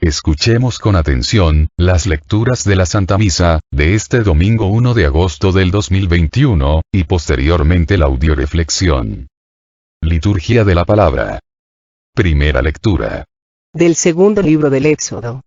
Escuchemos con atención, las lecturas de la Santa Misa, de este domingo 1 de agosto del 2021, y posteriormente la audioreflexión. Liturgia de la Palabra. Primera lectura. Del segundo libro del Éxodo.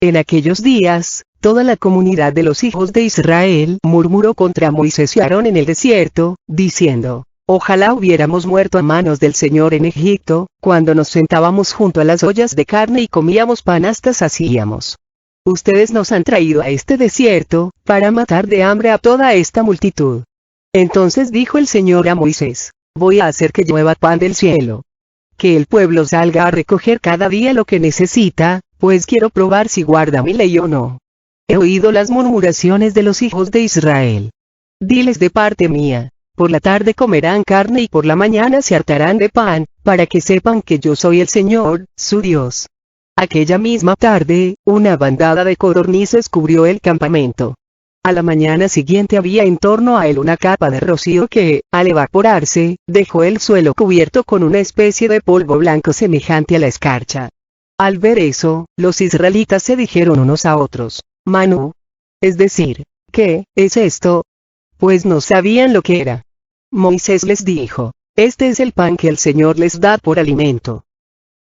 En aquellos días, toda la comunidad de los hijos de Israel murmuró contra Moisés y Aarón en el desierto, diciendo: Ojalá hubiéramos muerto a manos del Señor en Egipto, cuando nos sentábamos junto a las ollas de carne y comíamos pan hasta sacíamos. Ustedes nos han traído a este desierto, para matar de hambre a toda esta multitud. Entonces dijo el Señor a Moisés: Voy a hacer que llueva pan del cielo. Que el pueblo salga a recoger cada día lo que necesita, pues quiero probar si guarda mi ley o no. He oído las murmuraciones de los hijos de Israel. Diles de parte mía: por la tarde comerán carne y por la mañana se hartarán de pan, para que sepan que yo soy el Señor, su Dios. Aquella misma tarde, una bandada de codornices cubrió el campamento. A la mañana siguiente había en torno a él una capa de rocío que, al evaporarse, dejó el suelo cubierto con una especie de polvo blanco semejante a la escarcha. Al ver eso, los israelitas se dijeron unos a otros: Manú. Es decir, ¿qué es esto? Pues no sabían lo que era. Moisés les dijo: Este es el pan que el Señor les da por alimento.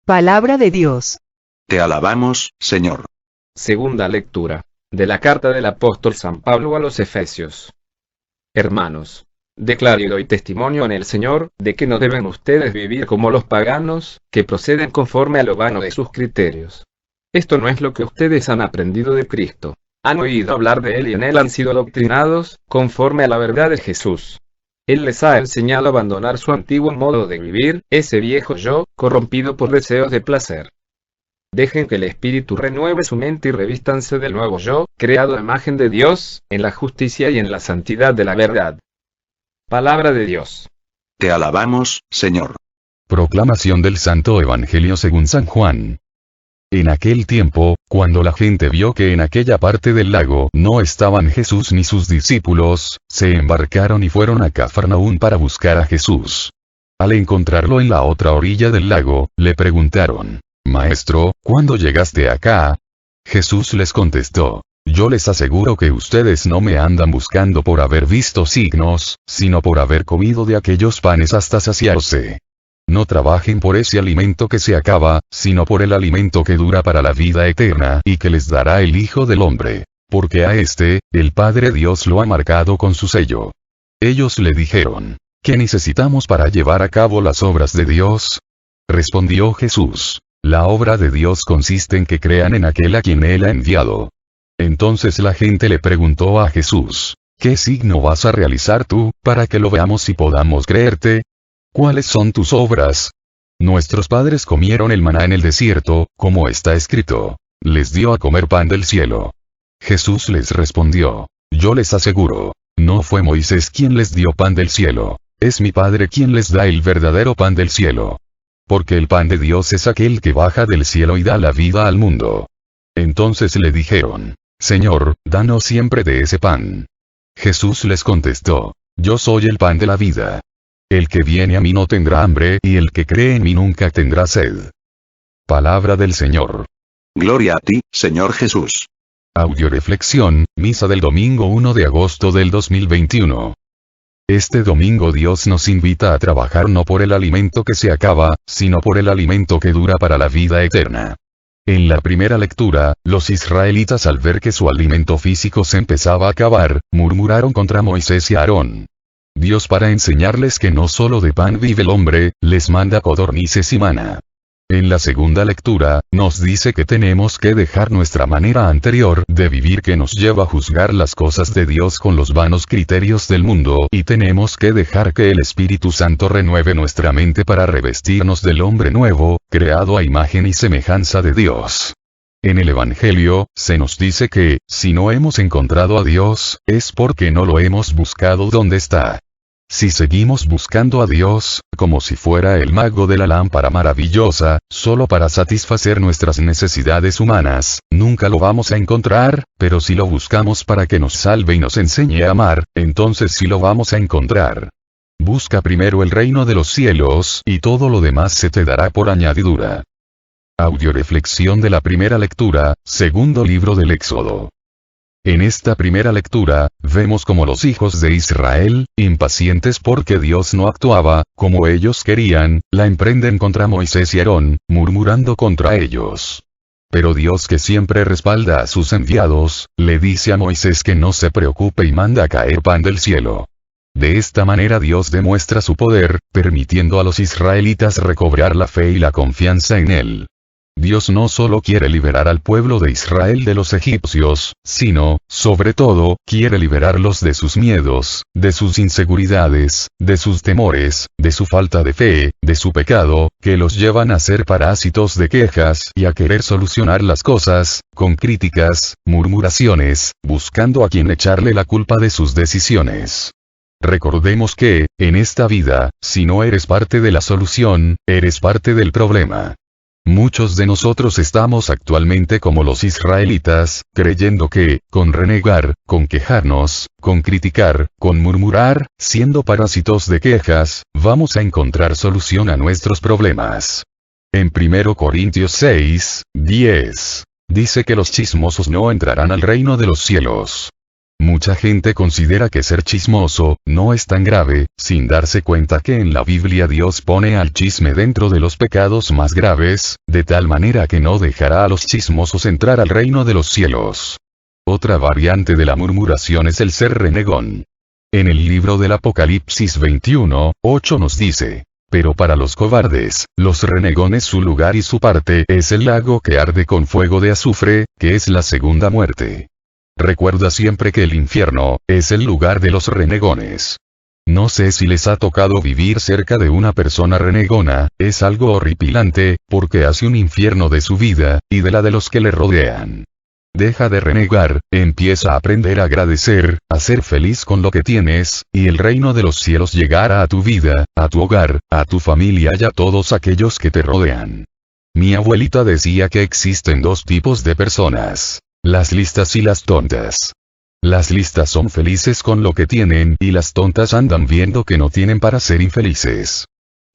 Palabra de Dios. Te alabamos, Señor. Segunda lectura. De la carta del apóstol San Pablo a los Efesios. Hermanos, declaro y doy testimonio en el Señor, de que no deben ustedes vivir como los paganos, que proceden conforme a lo vano de sus criterios. Esto no es lo que ustedes han aprendido de Cristo. Han oído hablar de Él y en Él han sido adoctrinados, conforme a la verdad de Jesús. Él les ha enseñado a abandonar su antiguo modo de vivir, ese viejo yo, corrompido por deseos de placer. Dejen que el Espíritu renueve su mente y revístanse del nuevo yo, creado a imagen de Dios, en la justicia y en la santidad de la verdad. Palabra de Dios. Te alabamos, Señor. Proclamación del Santo Evangelio según San Juan. En aquel tiempo, cuando la gente vio que en aquella parte del lago no estaban Jesús ni sus discípulos, se embarcaron y fueron a Cafarnaún para buscar a Jesús. Al encontrarlo en la otra orilla del lago, le preguntaron: Maestro, ¿cuándo llegaste acá? Jesús les contestó: Yo les aseguro que ustedes no me andan buscando por haber visto signos, sino por haber comido de aquellos panes hasta saciarse. No trabajen por ese alimento que se acaba, sino por el alimento que dura para la vida eterna y que les dará el Hijo del Hombre, porque a este, el Padre Dios lo ha marcado con su sello. Ellos le dijeron: ¿Qué necesitamos para llevar a cabo las obras de Dios? Respondió Jesús: La obra de Dios consiste en que crean en aquel a quien Él ha enviado. Entonces la gente le preguntó a Jesús: ¿Qué signo vas a realizar tú, para que lo veamos y podamos creerte? ¿Cuáles son tus obras? Nuestros padres comieron el maná en el desierto, como está escrito: les dio a comer pan del cielo. Jesús les respondió: Yo les aseguro, no fue Moisés quien les dio pan del cielo, es mi Padre quien les da el verdadero pan del cielo. Porque el pan de Dios es aquel que baja del cielo y da la vida al mundo. Entonces le dijeron: Señor, danos siempre de ese pan. Jesús les contestó: Yo soy el pan de la vida. El que viene a mí no tendrá hambre y el que cree en mí nunca tendrá sed. Palabra del Señor. Gloria a ti, Señor Jesús. Audioreflexión, misa del domingo 1 de agosto del 2021. Este domingo Dios nos invita a trabajar no por el alimento que se acaba, sino por el alimento que dura para la vida eterna. En la primera lectura, los israelitas al ver que su alimento físico se empezaba a acabar, murmuraron contra Moisés y Aarón. Dios, para enseñarles que no solo de pan vive el hombre, les manda codornices y maná. En la segunda lectura, nos dice que tenemos que dejar nuestra manera anterior de vivir que nos lleva a juzgar las cosas de Dios con los vanos criterios del mundo y tenemos que dejar que el Espíritu Santo renueve nuestra mente para revestirnos del hombre nuevo, creado a imagen y semejanza de Dios. En el Evangelio, se nos dice que, si no hemos encontrado a Dios, es porque no lo hemos buscado donde está. Si seguimos buscando a Dios, como si fuera el mago de la lámpara maravillosa, solo para satisfacer nuestras necesidades humanas, nunca lo vamos a encontrar, pero si lo buscamos para que nos salve y nos enseñe a amar, entonces sí lo vamos a encontrar. Busca primero el reino de los cielos y todo lo demás se te dará por añadidura. Audioreflexión de la primera lectura, segundo libro del Éxodo. En esta primera lectura, vemos como los hijos de Israel, impacientes porque Dios no actuaba como ellos querían, la emprenden contra Moisés y Aarón, murmurando contra ellos. Pero Dios, que siempre respalda a sus enviados, le dice a Moisés que no se preocupe y manda a caer pan del cielo. De esta manera Dios demuestra su poder, permitiendo a los israelitas recobrar la fe y la confianza en Él. Dios no solo quiere liberar al pueblo de Israel de los egipcios, sino, sobre todo, quiere liberarlos de sus miedos, de sus inseguridades, de sus temores, de su falta de fe, de su pecado, que los llevan a ser parásitos de quejas y a querer solucionar las cosas, con críticas, murmuraciones, buscando a quien echarle la culpa de sus decisiones. Recordemos que, en esta vida, si no eres parte de la solución, eres parte del problema. Muchos de nosotros estamos actualmente como los israelitas, creyendo que, con renegar, con quejarnos, con criticar, con murmurar, siendo parásitos de quejas, vamos a encontrar solución a nuestros problemas. En 1 Corintios 6, 10, dice que los chismosos no entrarán al reino de los cielos. Mucha gente considera que ser chismoso no es tan grave, sin darse cuenta que en la Biblia Dios pone al chisme dentro de los pecados más graves, de tal manera que no dejará a los chismosos entrar al reino de los cielos. Otra variante de la murmuración es el ser renegón. En el libro del Apocalipsis 21, 8 nos dice: pero para los cobardes, los renegones, su lugar y su parte es el lago que arde con fuego de azufre, que es la segunda muerte. Recuerda siempre que el infierno es el lugar de los renegones. No sé si les ha tocado vivir cerca de una persona renegona, es algo horripilante, porque hace un infierno de su vida, y de la de los que le rodean. Deja de renegar, empieza a aprender a agradecer, a ser feliz con lo que tienes, y el reino de los cielos llegará a tu vida, a tu hogar, a tu familia y a todos aquellos que te rodean. Mi abuelita decía que existen dos tipos de personas: las listas y las tontas. Las listas son felices con lo que tienen y las tontas andan viendo que no tienen para ser infelices.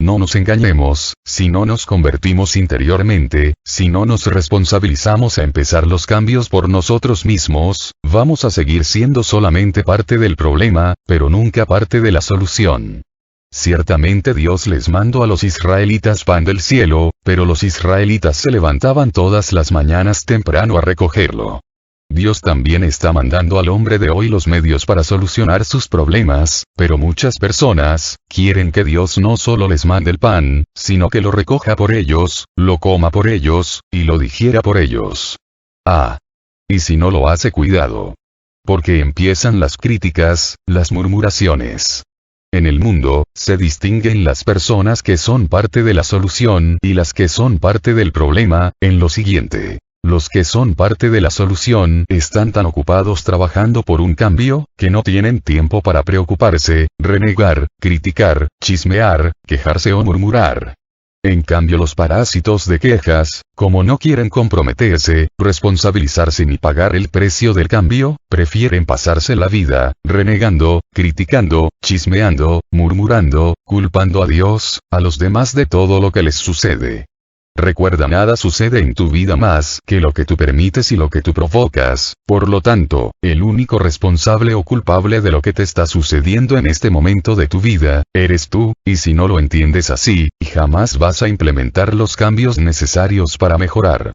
No nos engañemos, si no nos convertimos interiormente, si no nos responsabilizamos a empezar los cambios por nosotros mismos, vamos a seguir siendo solamente parte del problema, pero nunca parte de la solución. Ciertamente Dios les mandó a los israelitas pan del cielo, pero los israelitas se levantaban todas las mañanas temprano a recogerlo. Dios también está mandando al hombre de hoy los medios para solucionar sus problemas, pero muchas personas quieren que Dios no solo les mande el pan, sino que lo recoja por ellos, lo coma por ellos, y lo digiera por ellos. Y si no lo hace, cuidado. Porque empiezan las críticas, las murmuraciones. En el mundo, se distinguen las personas que son parte de la solución y las que son parte del problema, en lo siguiente. Los que son parte de la solución están tan ocupados trabajando por un cambio, que no tienen tiempo para preocuparse, renegar, criticar, chismear, quejarse o murmurar. En cambio los parásitos de quejas, como no quieren comprometerse, responsabilizarse ni pagar el precio del cambio, prefieren pasarse la vida, renegando, criticando, chismeando, murmurando, culpando a Dios, a los demás de todo lo que les sucede. Recuerda, nada sucede en tu vida más que lo que tú permites y lo que tú provocas, por lo tanto, el único responsable o culpable de lo que te está sucediendo en este momento de tu vida, eres tú, y si no lo entiendes así, jamás vas a implementar los cambios necesarios para mejorar.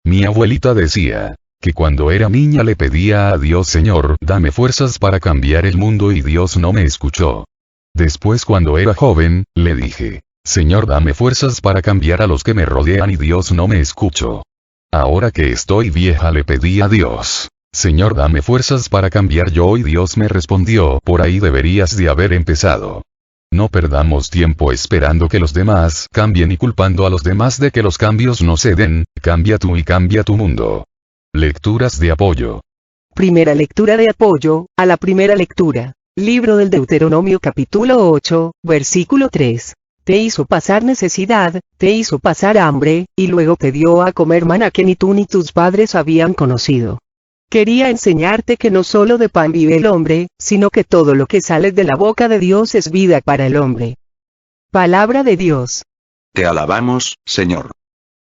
Mi abuelita decía que cuando era niña le pedía a Dios: Señor, dame fuerzas para cambiar el mundo, y Dios no me escuchó. Después, cuando era joven, le dije: Señor, dame fuerzas para cambiar a los que me rodean, y Dios no me escuchó. Ahora que estoy vieja le pedí a Dios: Señor, dame fuerzas para cambiar yo, y Dios me respondió: por ahí deberías de haber empezado. No perdamos tiempo esperando que los demás cambien y culpando a los demás de que los cambios no se den. Cambia tú y cambia tu mundo. Lecturas de apoyo. Primera lectura de apoyo a la primera lectura. Libro del Deuteronomio capítulo 8, versículo 3. Te hizo pasar necesidad, te hizo pasar hambre, y luego te dio a comer maná que ni tú ni tus padres habían conocido. Quería enseñarte que no solo de pan vive el hombre, sino que todo lo que sale de la boca de Dios es vida para el hombre. Palabra de Dios. Te alabamos, Señor.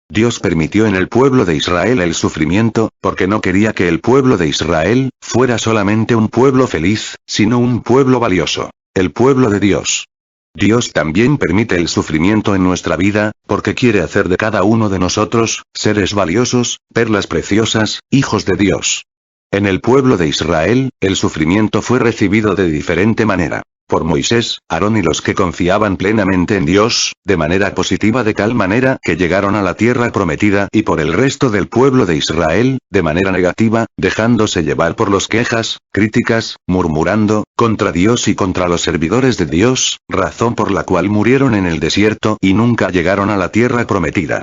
Dios permitió en el pueblo de Israel el sufrimiento, porque no quería que el pueblo de Israel fuera solamente un pueblo feliz, sino un pueblo valioso, el pueblo de Dios. Dios también permite el sufrimiento en nuestra vida, porque quiere hacer de cada uno de nosotros, seres valiosos, perlas preciosas, hijos de Dios. En el pueblo de Israel, el sufrimiento fue recibido de diferente manera. Por Moisés, Aarón y los que confiaban plenamente en Dios, de manera positiva de tal manera que llegaron a la tierra prometida, y por el resto del pueblo de Israel, de manera negativa, dejándose llevar por los quejas, críticas, murmurando, contra Dios y contra los servidores de Dios, razón por la cual murieron en el desierto y nunca llegaron a la tierra prometida.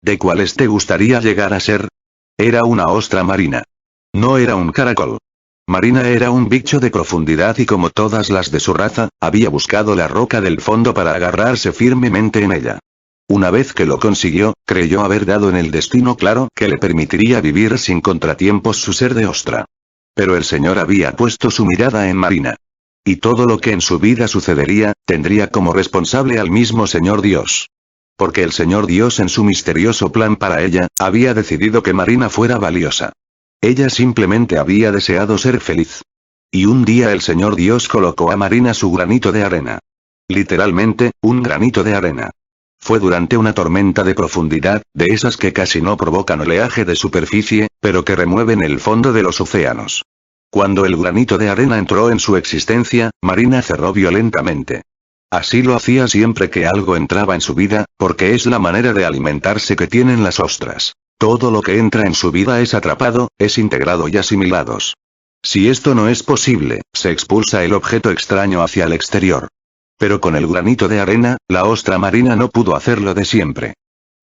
¿De cuáles te gustaría llegar a ser? Era una ostra marina. No era un caracol. Marina era un bicho de profundidad y como todas las de su raza, había buscado la roca del fondo para agarrarse firmemente en ella. Una vez que lo consiguió, creyó haber dado en el destino claro que le permitiría vivir sin contratiempos su ser de ostra. Pero el Señor había puesto su mirada en Marina. Y todo lo que en su vida sucedería, tendría como responsable al mismo Señor Dios. Porque el Señor Dios en su misterioso plan para ella, había decidido que Marina fuera valiosa. Ella simplemente había deseado ser feliz. Y un día el Señor Dios colocó a Marina su granito de arena. Literalmente, un granito de arena. Fue durante una tormenta de profundidad, de esas que casi no provocan oleaje de superficie, pero que remueven el fondo de los océanos. Cuando el granito de arena entró en su existencia, Marina cerró violentamente. Así lo hacía siempre que algo entraba en su vida, porque es la manera de alimentarse que tienen las ostras. Todo lo que entra en su vida es atrapado, es integrado y asimilados. Si esto no es posible, se expulsa el objeto extraño hacia el exterior. Pero con el granito de arena, la ostra marina no pudo hacerlo de siempre.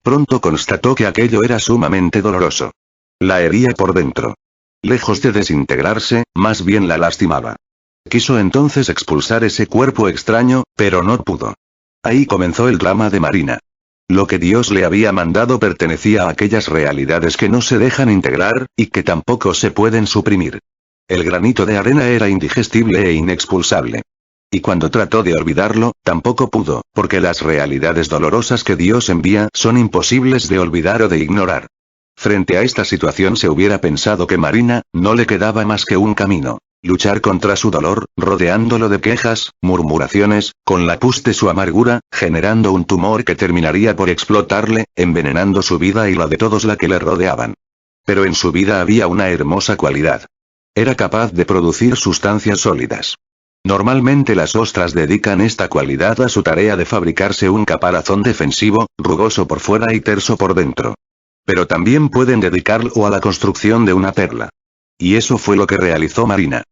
Pronto constató que aquello era sumamente doloroso. La hería por dentro. Lejos de desintegrarse, más bien la lastimaba. Quiso entonces expulsar ese cuerpo extraño, pero no pudo. Ahí comenzó el drama de Marina. Lo que Dios le había mandado pertenecía a aquellas realidades que no se dejan integrar, y que tampoco se pueden suprimir. El granito de arena era indigestible e inexpulsable. Y cuando trató de olvidarlo, tampoco pudo, porque las realidades dolorosas que Dios envía son imposibles de olvidar o de ignorar. Frente a esta situación se hubiera pensado que Marina, no le quedaba más que un camino. Luchar contra su dolor, rodeándolo de quejas, murmuraciones, con la pus de su amargura, generando un tumor que terminaría por explotarle, envenenando su vida y la de todos la que le rodeaban. Pero en su vida había una hermosa cualidad. Era capaz de producir sustancias sólidas. Normalmente las ostras dedican esta cualidad a su tarea de fabricarse un caparazón defensivo, rugoso por fuera y terso por dentro. Pero también pueden dedicarlo a la construcción de una perla. Y eso fue lo que realizó Marina.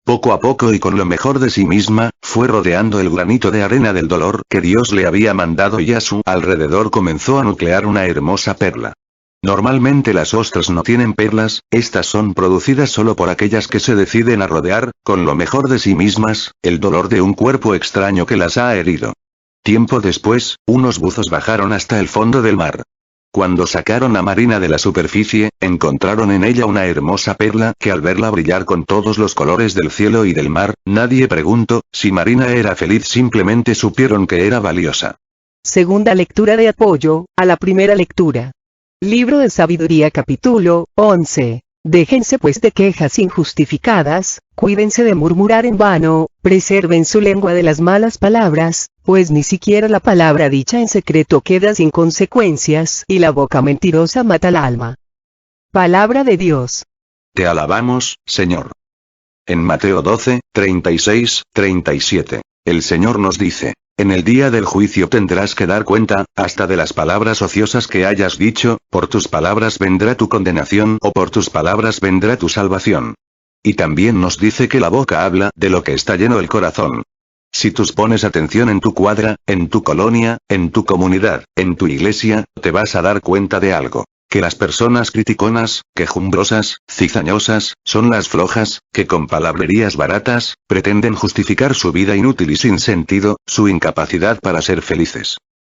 Poco a poco y con lo mejor de sí misma, fue rodeando el granito de arena del dolor que Dios le había mandado y a su alrededor comenzó a nuclear una hermosa perla. Normalmente las ostras no tienen perlas, estas son producidas solo por aquellas que se deciden a rodear, con lo mejor de sí mismas, el dolor de un cuerpo extraño que las ha herido. Tiempo después, unos buzos bajaron hasta el fondo del mar. Cuando sacaron a Marina de la superficie, encontraron en ella una hermosa perla que al verla brillar con todos los colores del cielo y del mar, nadie preguntó si Marina era feliz, simplemente supieron que era valiosa. Segunda lectura de apoyo a la primera lectura. Libro de Sabiduría capítulo 11. Déjense pues de quejas injustificadas, cuídense de murmurar en vano, preserven su lengua de las malas palabras, pues ni siquiera la palabra dicha en secreto queda sin consecuencias, y la boca mentirosa mata al alma. Palabra de Dios. Te alabamos, Señor. En Mateo 12, 36, 37, el Señor nos dice: en el día del juicio tendrás que dar cuenta, hasta de las palabras ociosas que hayas dicho, por tus palabras vendrá tu condenación o por tus palabras vendrá tu salvación. Y también nos dice que la boca habla de lo que está lleno el corazón. Si tú pones atención en tu cuadra, en tu colonia, en tu comunidad, en tu iglesia, te vas a dar cuenta de algo. Que las personas criticonas, quejumbrosas, cizañosas, son las flojas, que con palabrerías baratas, pretenden justificar su vida inútil y sin sentido, su incapacidad para ser felices.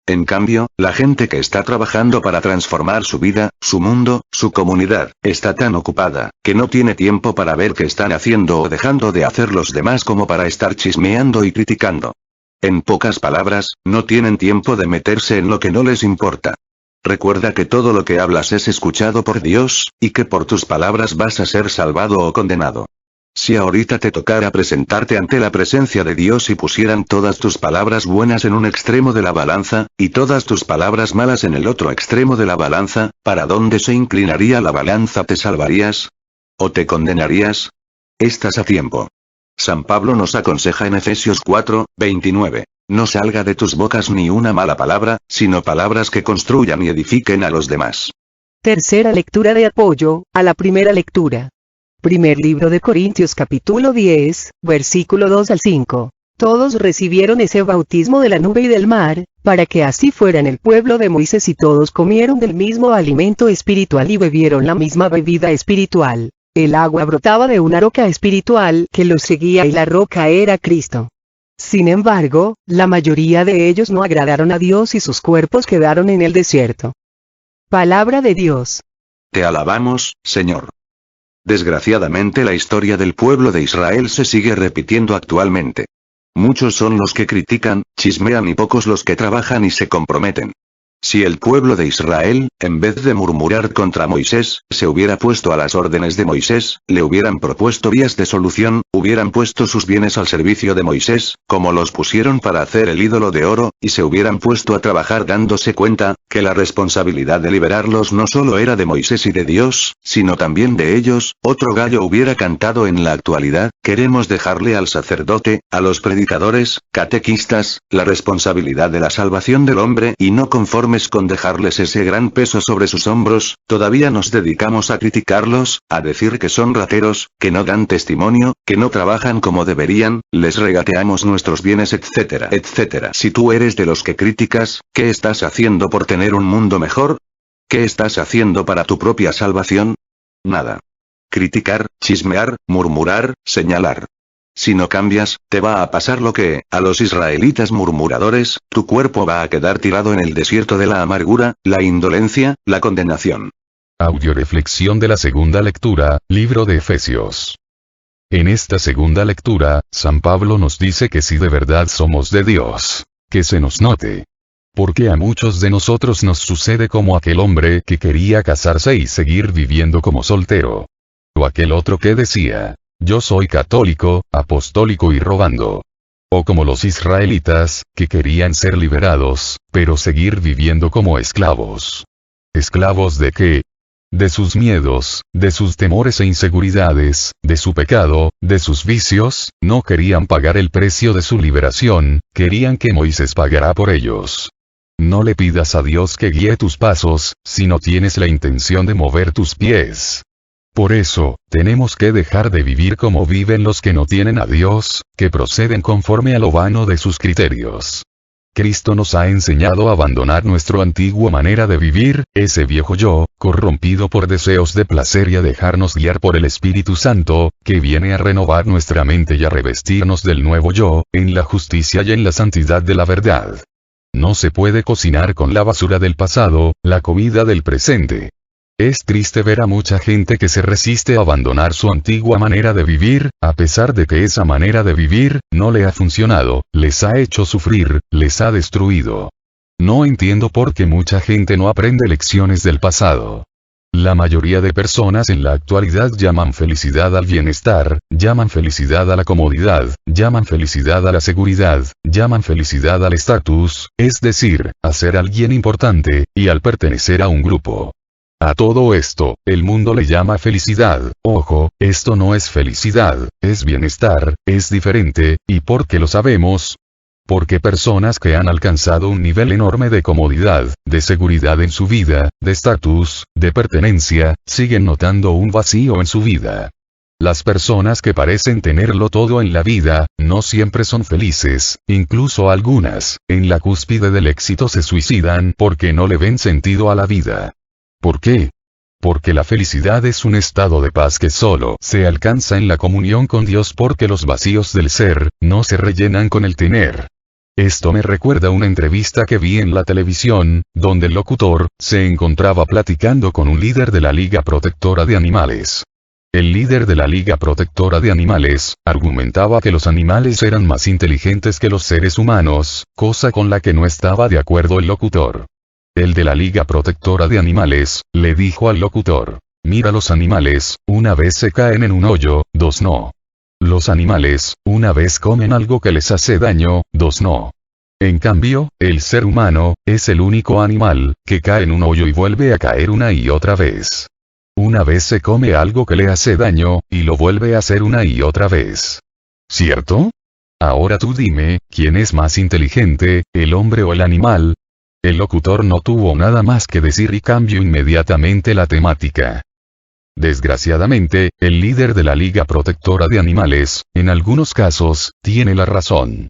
En cambio, la gente que está trabajando para transformar su vida, su mundo, su comunidad, está tan ocupada, que no tiene tiempo para ver qué están haciendo o dejando de hacer los demás como para estar chismeando y criticando. En pocas palabras, no tienen tiempo de meterse en lo que no les importa. Recuerda que todo lo que hablas es escuchado por Dios, y que por tus palabras vas a ser salvado o condenado. Si ahorita te tocara presentarte ante la presencia de Dios y pusieran todas tus palabras buenas en un extremo de la balanza, y todas tus palabras malas en el otro extremo de la balanza, ¿para dónde se inclinaría la balanza? ¿Te salvarías? ¿O te condenarías? Estás a tiempo. San Pablo nos aconseja en Efesios 4, 29. No salga de tus bocas ni una mala palabra, sino palabras que construyan y edifiquen a los demás. Tercera lectura de apoyo a la primera lectura. Primer libro de Corintios capítulo 10, versículo 2 al 5. Todos recibieron ese bautismo de la nube y del mar, para que así fueran el pueblo de Moisés, y todos comieron del mismo alimento espiritual y bebieron la misma bebida espiritual. El agua brotaba de una roca espiritual que los seguía y la roca era Cristo. Sin embargo, la mayoría de ellos no agradaron a Dios y sus cuerpos quedaron en el desierto. Palabra de Dios. Te alabamos, Señor. Desgraciadamente la historia del pueblo de Israel se sigue repitiendo actualmente. Muchos son los que critican, chismean y pocos los que trabajan y se comprometen. Si el pueblo de Israel, en vez de murmurar contra Moisés, se hubiera puesto a las órdenes de Moisés, le hubieran propuesto vías de solución, hubieran puesto sus bienes al servicio de Moisés, como los pusieron para hacer el ídolo de oro, y se hubieran puesto a trabajar dándose cuenta, que la responsabilidad de liberarlos no solo era de Moisés y de Dios, sino también de ellos, otro gallo hubiera cantado en la actualidad. Queremos dejarle al sacerdote, a los predicadores, catequistas, la responsabilidad de la salvación del hombre, y no conforme con dejarles ese gran peso sobre sus hombros, todavía nos dedicamos a criticarlos, a decir que son rateros, que no dan testimonio, que no trabajan como deberían, les regateamos nuestros bienes, etcétera, etcétera. Si tú eres de los que criticas, ¿qué estás haciendo por tener un mundo mejor? ¿Qué estás haciendo para tu propia salvación? Nada. Criticar, chismear, murmurar, señalar. Si no cambias, te va a pasar lo que, a los israelitas murmuradores, tu cuerpo va a quedar tirado en el desierto de la amargura, la indolencia, la condenación. Audioreflexión de la segunda lectura, libro de Efesios. En esta segunda lectura, San Pablo nos dice que si de verdad somos de Dios, que se nos note. Porque a muchos de nosotros nos sucede como aquel hombre que quería casarse y seguir viviendo como soltero. O aquel otro que decía: yo soy católico, apostólico y robando. O como los israelitas, que querían ser liberados, pero seguir viviendo como esclavos. ¿Esclavos de qué? De sus miedos, de sus temores e inseguridades, de su pecado, de sus vicios. No querían pagar el precio de su liberación, querían que Moisés pagara por ellos. No le pidas a Dios que guíe tus pasos, si no tienes la intención de mover tus pies. Por eso, tenemos que dejar de vivir como viven los que no tienen a Dios, que proceden conforme a lo vano de sus criterios. Cristo nos ha enseñado a abandonar nuestra antigua manera de vivir, ese viejo yo, corrompido por deseos de placer, y a dejarnos guiar por el Espíritu Santo, que viene a renovar nuestra mente y a revestirnos del nuevo yo, en la justicia y en la santidad de la verdad. No se puede cocinar con la basura del pasado, la comida del presente. Es triste ver a mucha gente que se resiste a abandonar su antigua manera de vivir, a pesar de que esa manera de vivir no le ha funcionado, les ha hecho sufrir, les ha destruido. No entiendo por qué mucha gente no aprende lecciones del pasado. La mayoría de personas en la actualidad llaman felicidad al bienestar, llaman felicidad a la comodidad, llaman felicidad a la seguridad, llaman felicidad al estatus, es decir, a ser alguien importante, y al pertenecer a un grupo. A todo esto, el mundo le llama felicidad. Ojo, esto no es felicidad, es bienestar, es diferente. ¿Y por qué lo sabemos? Porque personas que han alcanzado un nivel enorme de comodidad, de seguridad en su vida, de estatus, de pertenencia, siguen notando un vacío en su vida. Las personas que parecen tenerlo todo en la vida, no siempre son felices, incluso algunas, en la cúspide del éxito, se suicidan porque no le ven sentido a la vida. ¿Por qué? Porque la felicidad es un estado de paz que solo se alcanza en la comunión con Dios, porque los vacíos del ser no se rellenan con el tener. Esto me recuerda una entrevista que vi en la televisión, donde el locutor se encontraba platicando con un líder de la Liga Protectora de Animales. El líder de la Liga Protectora de Animales argumentaba que los animales eran más inteligentes que los seres humanos, cosa con la que no estaba de acuerdo el locutor. el de la Liga Protectora de Animales, le dijo al locutor: mira, los animales, una vez se caen en un hoyo, dos no. Los animales, una vez comen algo que les hace daño, dos no. En cambio, el ser humano, es el único animal, que cae en un hoyo y vuelve a caer una y otra vez. Una vez se come algo que le hace daño, y lo vuelve a hacer una y otra vez. ¿Cierto? Ahora tú dime, ¿quién es más inteligente, el hombre o el animal? El locutor no tuvo nada más que decir y cambió inmediatamente la temática. Desgraciadamente, el líder de la Liga Protectora de Animales, en algunos casos, tiene la razón.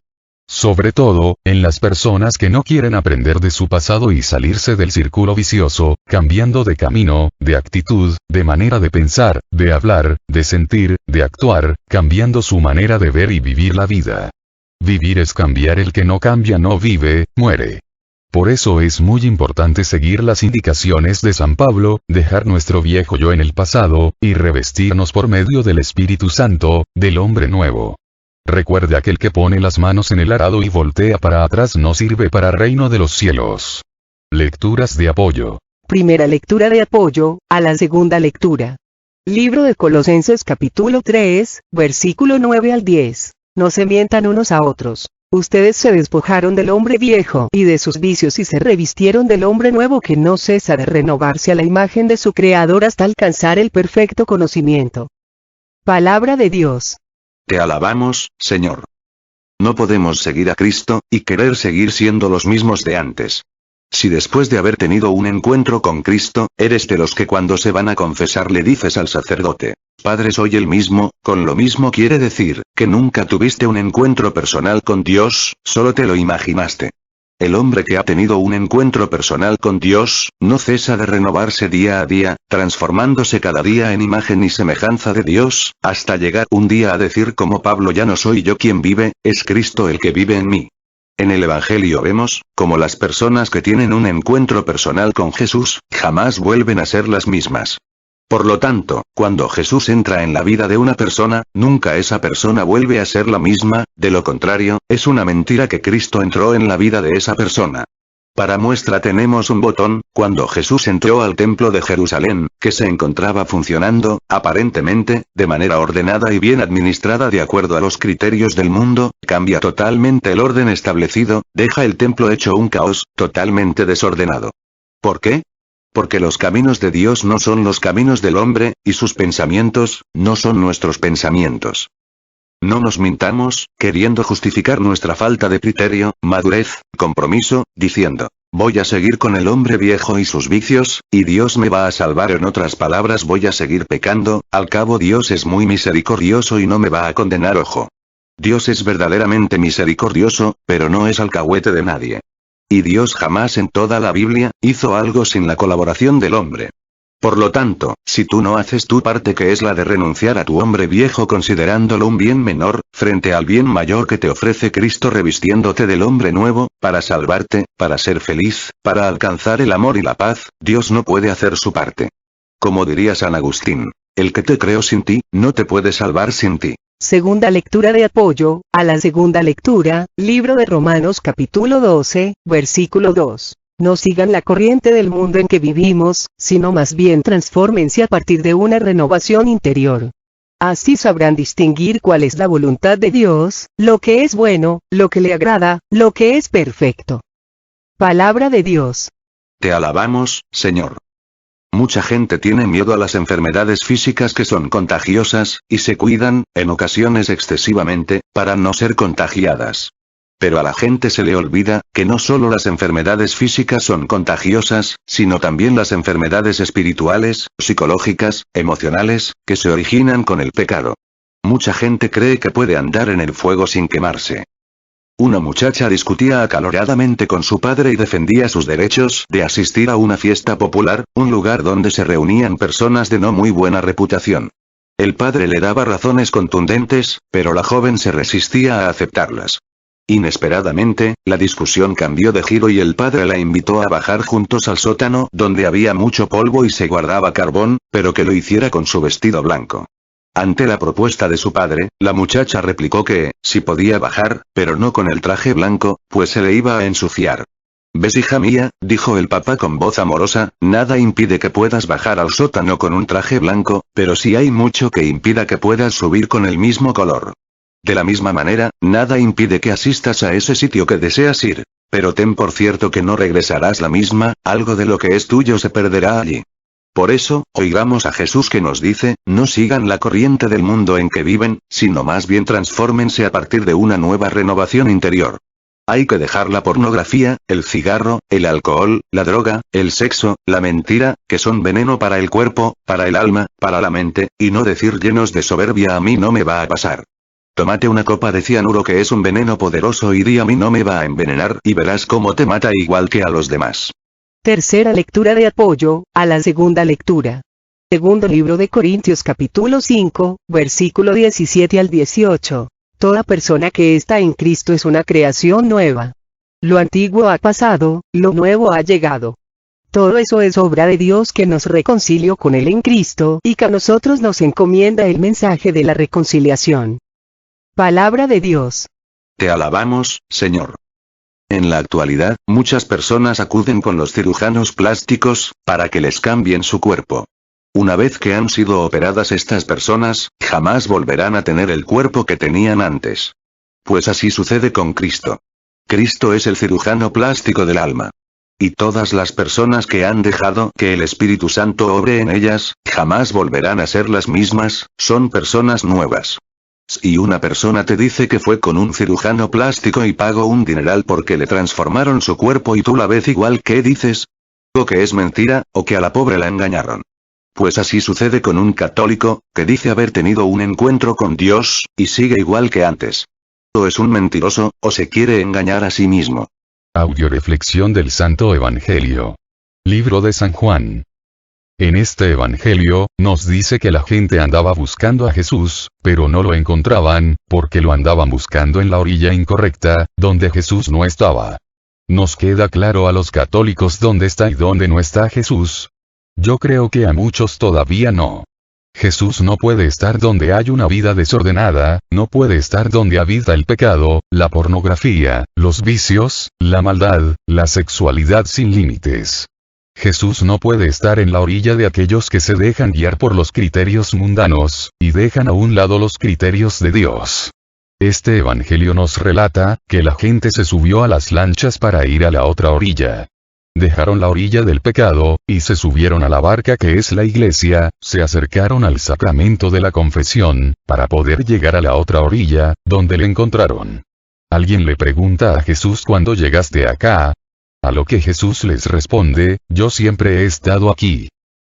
Sobre todo, en las personas que no quieren aprender de su pasado y salirse del círculo vicioso, cambiando de camino, de actitud, de manera de pensar, de hablar, de sentir, de actuar, cambiando su manera de ver y vivir la vida. Vivir es cambiar, el que no cambia no vive, muere. Por eso es muy importante seguir las indicaciones de San Pablo, dejar nuestro viejo yo en el pasado, y revestirnos por medio del Espíritu Santo, del hombre nuevo. Recuerde, aquel que pone las manos en el arado y voltea para atrás no sirve para reino de los cielos. Lecturas de apoyo. Primera lectura de apoyo, a la segunda lectura. Libro de Colosenses capítulo 3, versículo 9 al 10. No se mientan unos a otros. Ustedes se despojaron del hombre viejo y de sus vicios y se revistieron del hombre nuevo que no cesa de renovarse a la imagen de su Creador hasta alcanzar el perfecto conocimiento. Palabra de Dios. Te alabamos, Señor. No podemos seguir a Cristo, y querer seguir siendo los mismos de antes. Si después de haber tenido un encuentro con Cristo, eres de los que cuando se van a confesar le dices al sacerdote: Padre, soy el mismo, con lo mismo quiere decir, que nunca tuviste un encuentro personal con Dios, solo te lo imaginaste. El hombre que ha tenido un encuentro personal con Dios, no cesa de renovarse día a día, transformándose cada día en imagen y semejanza de Dios, hasta llegar un día a decir como Pablo: ya no soy yo quien vive, es Cristo el que vive en mí. En el Evangelio vemos, como las personas que tienen un encuentro personal con Jesús, jamás vuelven a ser las mismas. Por lo tanto, cuando Jesús entra en la vida de una persona, nunca esa persona vuelve a ser la misma, de lo contrario, es una mentira que Cristo entró en la vida de esa persona. Para muestra tenemos un botón: cuando Jesús entró al templo de Jerusalén, que se encontraba funcionando, aparentemente, de manera ordenada y bien administrada de acuerdo a los criterios del mundo, cambia totalmente el orden establecido, deja el templo hecho un caos, totalmente desordenado. ¿Por qué? Porque los caminos de Dios no son los caminos del hombre, y sus pensamientos, no son nuestros pensamientos. No nos mintamos, queriendo justificar nuestra falta de criterio, madurez, compromiso, diciendo: voy a seguir con el hombre viejo y sus vicios, y Dios me va a salvar. En otras palabras, voy a seguir pecando, al cabo Dios es muy misericordioso y no me va a condenar. Ojo. Dios es verdaderamente misericordioso, pero no es alcahuete de nadie. Y Dios jamás en toda la Biblia, hizo algo sin la colaboración del hombre. Por lo tanto, si tú no haces tu parte, que es la de renunciar a tu hombre viejo considerándolo un bien menor, frente al bien mayor que te ofrece Cristo revistiéndote del hombre nuevo, para salvarte, para ser feliz, para alcanzar el amor y la paz, Dios no puede hacer su parte. Como diría San Agustín: el que te creó sin ti, no te puede salvar sin ti. Segunda lectura de apoyo, a la segunda lectura, libro de Romanos capítulo 12, versículo 2. No sigan la corriente del mundo en que vivimos, sino más bien transfórmense a partir de una renovación interior. Así sabrán distinguir cuál es la voluntad de Dios, lo que es bueno, lo que le agrada, lo que es perfecto. Palabra de Dios. Te alabamos, Señor. Mucha gente tiene miedo a las enfermedades físicas que son contagiosas, y se cuidan, en ocasiones excesivamente, para no ser contagiadas. Pero a la gente se le olvida, que no solo las enfermedades físicas son contagiosas, sino también las enfermedades espirituales, psicológicas, emocionales, que se originan con el pecado. Mucha gente cree que puede andar en el fuego sin quemarse. Una muchacha discutía acaloradamente con su padre y defendía sus derechos de asistir a una fiesta popular, un lugar donde se reunían personas de no muy buena reputación. El padre le daba razones contundentes, pero la joven se resistía a aceptarlas. Inesperadamente, la discusión cambió de giro y el padre la invitó a bajar juntos al sótano donde había mucho polvo y se guardaba carbón, pero que lo hiciera con su vestido blanco. Ante la propuesta de su padre, la muchacha replicó que, sí podía bajar, pero no con el traje blanco, pues se le iba a ensuciar. «Ves, hija mía», dijo el papá con voz amorosa, «nada impide que puedas bajar al sótano con un traje blanco, pero sí hay mucho que impida que puedas subir con el mismo color. De la misma manera, nada impide que asistas a ese sitio que deseas ir. Pero ten por cierto que no regresarás la misma, algo de lo que es tuyo se perderá allí. Por eso, oigamos a Jesús que nos dice, no sigan la corriente del mundo en que viven, sino más bien transfórmense a partir de una nueva renovación interior. Hay que dejar la pornografía, el cigarro, el alcohol, la droga, el sexo, la mentira, que son veneno para el cuerpo, para el alma, para la mente, y no decir llenos de soberbia a mí no me va a pasar. Tómate una copa de cianuro que es un veneno poderoso y di a mí no me va a envenenar y verás cómo te mata igual que a los demás. Tercera lectura de apoyo a la segunda lectura. Segundo libro de Corintios capítulo 5, versículo 17 al 18. Toda persona que está en Cristo es una creación nueva. Lo antiguo ha pasado, lo nuevo ha llegado. Todo eso es obra de Dios que nos reconcilió con Él en Cristo y que a nosotros nos encomienda el mensaje de la reconciliación. Palabra de Dios. Te alabamos, Señor. En la actualidad, muchas personas acuden con los cirujanos plásticos, para que les cambien su cuerpo. Una vez que han sido operadas estas personas, jamás volverán a tener el cuerpo que tenían antes. Pues así sucede con Cristo. Cristo es el cirujano plástico del alma. Y todas las personas que han dejado que el Espíritu Santo obre en ellas, jamás volverán a ser las mismas, son personas nuevas. Si una persona te dice que fue con un cirujano plástico y pagó un dineral porque le transformaron su cuerpo y tú la ves igual, ¿qué dices? O que es mentira, o que a la pobre la engañaron. Pues así sucede con un católico, que dice haber tenido un encuentro con Dios, y sigue igual que antes. O es un mentiroso, o se quiere engañar a sí mismo. Audioreflexión del Santo Evangelio. Libro de San Juan. En este Evangelio, nos dice que la gente andaba buscando a Jesús, pero no lo encontraban, porque lo andaban buscando en la orilla incorrecta, donde Jesús no estaba. ¿Nos queda claro a los católicos dónde está y dónde no está Jesús? Yo creo que a muchos todavía no. Jesús no puede estar donde hay una vida desordenada, no puede estar donde habita el pecado, la pornografía, los vicios, la maldad, la sexualidad sin límites. Jesús no puede estar en la orilla de aquellos que se dejan guiar por los criterios mundanos, y dejan a un lado los criterios de Dios. Este Evangelio nos relata, que la gente se subió a las lanchas para ir a la otra orilla. Dejaron la orilla del pecado, y se subieron a la barca que es la iglesia, se acercaron al sacramento de la confesión, para poder llegar a la otra orilla, donde le encontraron. Alguien le pregunta a Jesús cuando llegaste acá. A lo que Jesús les responde, yo siempre he estado aquí.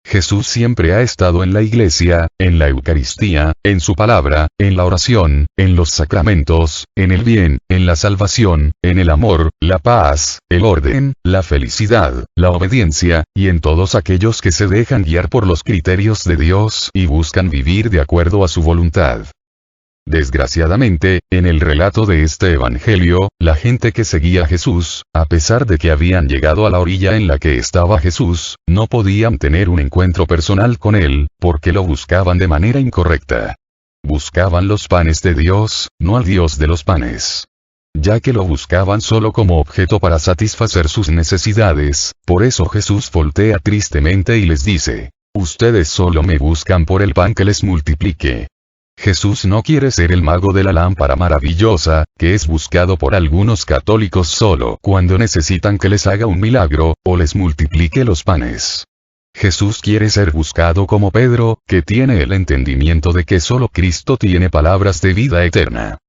Jesús siempre ha estado en la iglesia, en la Eucaristía, en su palabra, en la oración, en los sacramentos, en el bien, en la salvación, en el amor, la paz, el orden, la felicidad, la obediencia, y en todos aquellos que se dejan guiar por los criterios de Dios y buscan vivir de acuerdo a su voluntad. Desgraciadamente, en el relato de este Evangelio, la gente que seguía a Jesús, a pesar de que habían llegado a la orilla en la que estaba Jesús, no podían tener un encuentro personal con él, porque lo buscaban de manera incorrecta. Buscaban los panes de Dios, no al Dios de los panes. Ya que lo buscaban solo como objeto para satisfacer sus necesidades, por eso Jesús voltea tristemente y les dice, ustedes solo me buscan por el pan que les multiplique. Jesús no quiere ser el mago de la lámpara maravillosa, que es buscado por algunos católicos solo cuando necesitan que les haga un milagro, o les multiplique los panes. Jesús quiere ser buscado como Pedro, que tiene el entendimiento de que solo Cristo tiene palabras de vida eterna.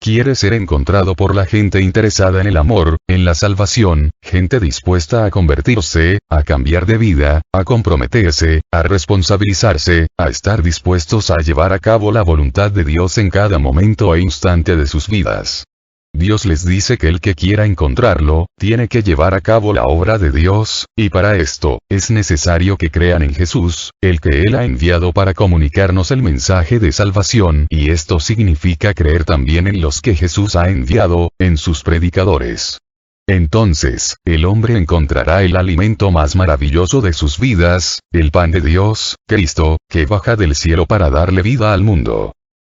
Quiere ser encontrado por la gente interesada en el amor, en la salvación, gente dispuesta a convertirse, a cambiar de vida, a comprometerse, a responsabilizarse, a estar dispuestos a llevar a cabo la voluntad de Dios en cada momento e instante de sus vidas. Dios les dice que el que quiera encontrarlo, tiene que llevar a cabo la obra de Dios, y para esto, es necesario que crean en Jesús, el que Él ha enviado para comunicarnos el mensaje de salvación, y esto significa creer también en los que Jesús ha enviado, en sus predicadores. Entonces, el hombre encontrará el alimento más maravilloso de sus vidas, el pan de Dios, Cristo, que baja del cielo para darle vida al mundo.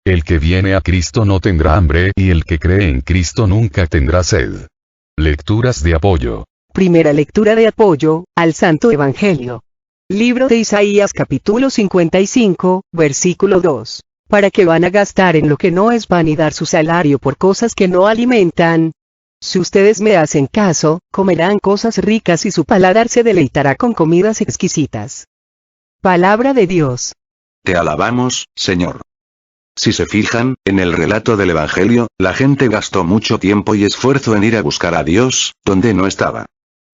El que viene a Cristo no tendrá hambre y el que cree en Cristo nunca tendrá sed. Lecturas de apoyo. Primera lectura de apoyo al Santo Evangelio. Libro de Isaías capítulo 55, versículo 2. ¿Para qué van a gastar en lo que no es pan y dar su salario por cosas que no alimentan? Si ustedes me hacen caso, comerán cosas ricas y su paladar se deleitará con comidas exquisitas. Palabra de Dios. Te alabamos, Señor. Si se fijan, en el relato del Evangelio, la gente gastó mucho tiempo y esfuerzo en ir a buscar a Dios, donde no estaba.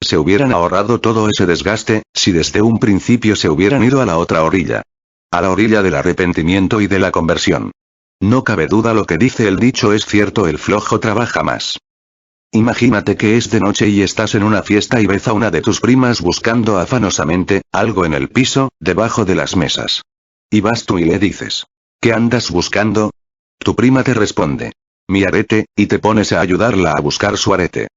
Se hubieran ahorrado todo ese desgaste, si desde un principio se hubieran ido a la otra orilla. A la orilla del arrepentimiento y de la conversión. No cabe duda, lo que dice el dicho es cierto: el flojo trabaja más. Imagínate que es de noche y estás en una fiesta y ves a una de tus primas buscando afanosamente algo en el piso, debajo de las mesas. Y vas tú y le dices: ¿qué andas buscando? Tu prima te responde: mi arete, y te pones a ayudarla a buscar su arete.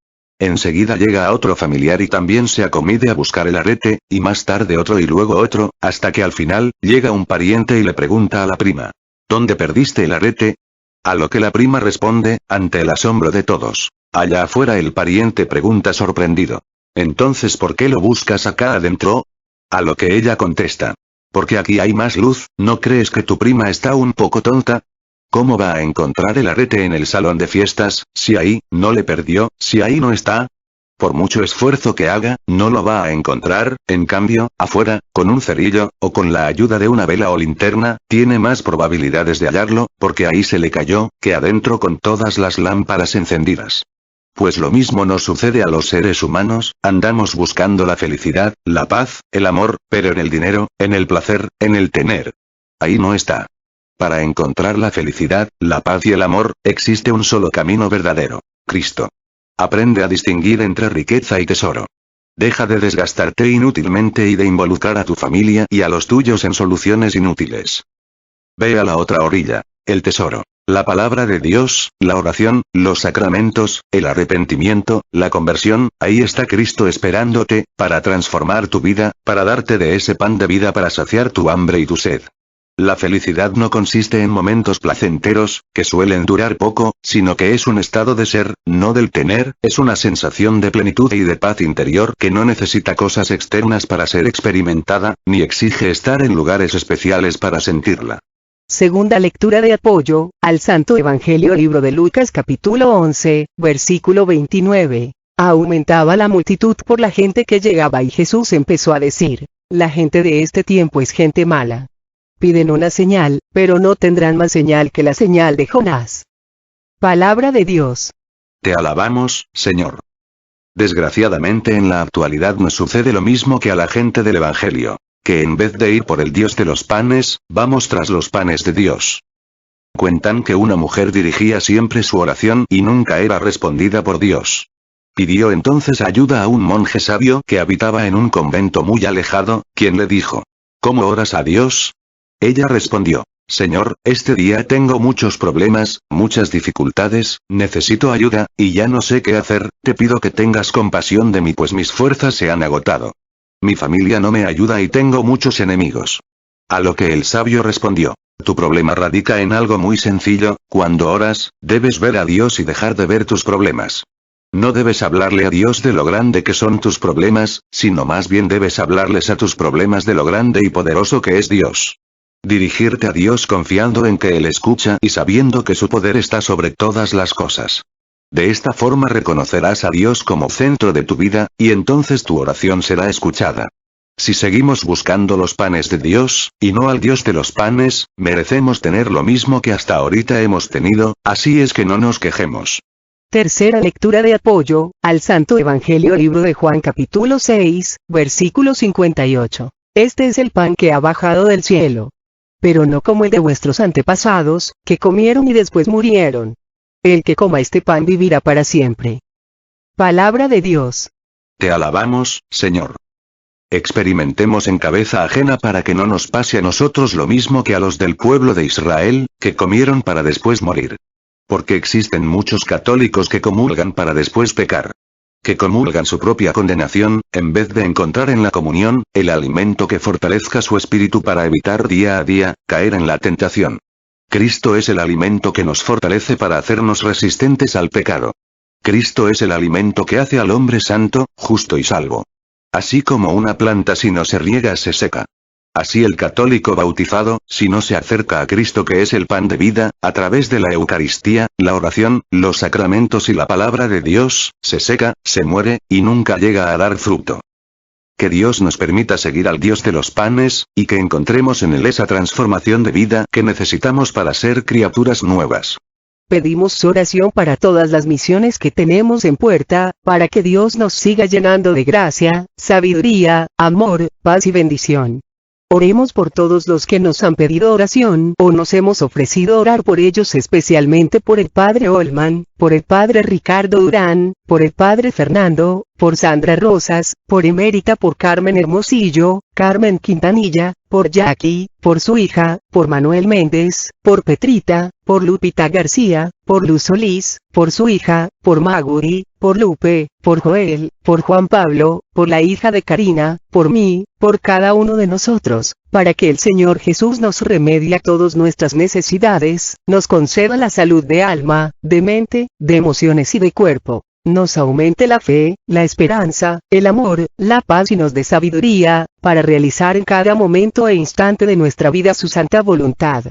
Enseguida llega otro familiar y también se acomide a buscar el arete, y más tarde otro y luego otro, hasta que al final, llega un pariente y le pregunta a la prima: ¿dónde perdiste el arete? A lo que la prima responde, ante el asombro de todos: allá afuera. El pariente pregunta sorprendido: ¿entonces por qué lo buscas acá adentro? A lo que ella contesta: porque aquí hay más luz. ¿No crees que tu prima está un poco tonta? ¿Cómo va a encontrar el arete en el salón de fiestas, si ahí no le perdió, si ahí no está? Por mucho esfuerzo que haga, no lo va a encontrar. En cambio, afuera, con un cerillo, o con la ayuda de una vela o linterna, tiene más probabilidades de hallarlo, porque ahí se le cayó, que adentro con todas las lámparas encendidas. Pues lo mismo nos sucede a los seres humanos: andamos buscando la felicidad, la paz, el amor, pero en el dinero, en el placer, en el tener. Ahí no está. Para encontrar la felicidad, la paz y el amor, existe un solo camino verdadero: Cristo. Aprende a distinguir entre riqueza y tesoro. Deja de desgastarte inútilmente y de involucrar a tu familia y a los tuyos en soluciones inútiles. Ve a la otra orilla: el tesoro. La palabra de Dios, la oración, los sacramentos, el arrepentimiento, la conversión. Ahí está Cristo esperándote, para transformar tu vida, para darte de ese pan de vida, para saciar tu hambre y tu sed. La felicidad no consiste en momentos placenteros, que suelen durar poco, sino que es un estado de ser, no del tener. Es una sensación de plenitud y de paz interior que no necesita cosas externas para ser experimentada, ni exige estar en lugares especiales para sentirla. Segunda lectura de apoyo al Santo Evangelio. Libro de Lucas capítulo 11, versículo 29. Aumentaba la multitud por la gente que llegaba y Jesús empezó a decir: la gente de este tiempo es gente mala. Piden una señal, pero no tendrán más señal que la señal de Jonás. Palabra de Dios. Te alabamos, Señor. Desgraciadamente en la actualidad nos sucede lo mismo que a la gente del Evangelio, que en vez de ir por el Dios de los panes, vamos tras los panes de Dios. Cuentan que una mujer dirigía siempre su oración y nunca era respondida por Dios. Pidió entonces ayuda a un monje sabio que habitaba en un convento muy alejado, quien le dijo: ¿cómo oras a Dios? Ella respondió: Señor, este día tengo muchos problemas, muchas dificultades, necesito ayuda, y ya no sé qué hacer. Te pido que tengas compasión de mí, pues mis fuerzas se han agotado. Mi familia no me ayuda y tengo muchos enemigos. A lo que el sabio respondió: tu problema radica en algo muy sencillo. Cuando oras, debes ver a Dios y dejar de ver tus problemas. No debes hablarle a Dios de lo grande que son tus problemas, sino más bien debes hablarles a tus problemas de lo grande y poderoso que es Dios. Dirigirte a Dios confiando en que Él escucha y sabiendo que su poder está sobre todas las cosas. De esta forma reconocerás a Dios como centro de tu vida, y entonces tu oración será escuchada. Si seguimos buscando los panes de Dios, y no al Dios de los panes, merecemos tener lo mismo que hasta ahorita hemos tenido, así es que no nos quejemos. Tercera lectura de apoyo al Santo Evangelio. Libro de Juan capítulo 6, versículo 58. Este es el pan que ha bajado del cielo. Pero no como el de vuestros antepasados, que comieron y después murieron. El que coma este pan vivirá para siempre. Palabra de Dios. Te alabamos, Señor. Experimentemos en cabeza ajena para que no nos pase a nosotros lo mismo que a los del pueblo de Israel, que comieron para después morir. Porque existen muchos católicos que comulgan para después pecar. Que comulgan su propia condenación, en vez de encontrar en la comunión, el alimento que fortalezca su espíritu para evitar día a día, caer en la tentación. Cristo es el alimento que nos fortalece para hacernos resistentes al pecado. Cristo es el alimento que hace al hombre santo, justo y salvo. Así como una planta si no se riega se seca. Así el católico bautizado, si no se acerca a Cristo que es el pan de vida, a través de la Eucaristía, la oración, los sacramentos y la palabra de Dios, se seca, se muere, y nunca llega a dar fruto. Que Dios nos permita seguir al Dios de los panes, y que encontremos en Él esa transformación de vida que necesitamos para ser criaturas nuevas. Pedimos oración para todas las misiones que tenemos en puerta, para que Dios nos siga llenando de gracia, sabiduría, amor, paz y bendición. Oremos por todos los que nos han pedido oración o nos hemos ofrecido orar por ellos, especialmente por el Padre Olman, por el Padre Ricardo Durán, por el Padre Fernando, por Sandra Rosas, por Emérita, por Carmen Hermosillo, Carmen Quintanilla, por Jackie, por su hija, por Manuel Méndez, por Petrita, por Lupita García, por Luz Solís, por su hija, por Maguri, por Lupe, por Joel, por Juan Pablo, por la hija de Karina, por mí, por cada uno de nosotros, para que el Señor Jesús nos remedie a todas nuestras necesidades, nos conceda la salud de alma, de mente, de emociones y de cuerpo. Nos aumente la fe, la esperanza, el amor, la paz y nos dé sabiduría, para realizar en cada momento e instante de nuestra vida su santa voluntad.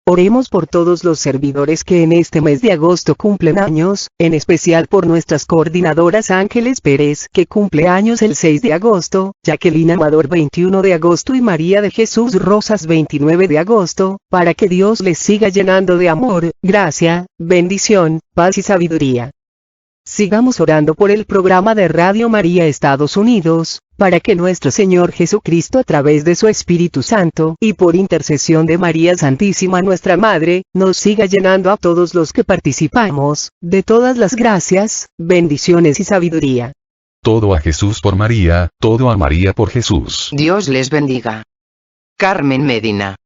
Oremos por todos los servidores que en este mes de agosto cumplen años, en especial por nuestras coordinadoras Ángeles Pérez, que cumple años el 6 de agosto, Jacqueline Amador 21 de agosto y María de Jesús Rosas 29 de agosto, para que Dios les siga llenando de amor, gracia, bendición, paz y sabiduría. Sigamos orando por el programa de Radio María Estados Unidos, para que nuestro Señor Jesucristo a través de su Espíritu Santo, y por intercesión de María Santísima nuestra Madre, nos siga llenando a todos los que participamos, de todas las gracias, bendiciones y sabiduría. Todo a Jesús por María, todo a María por Jesús. Dios les bendiga. Carmen Medina.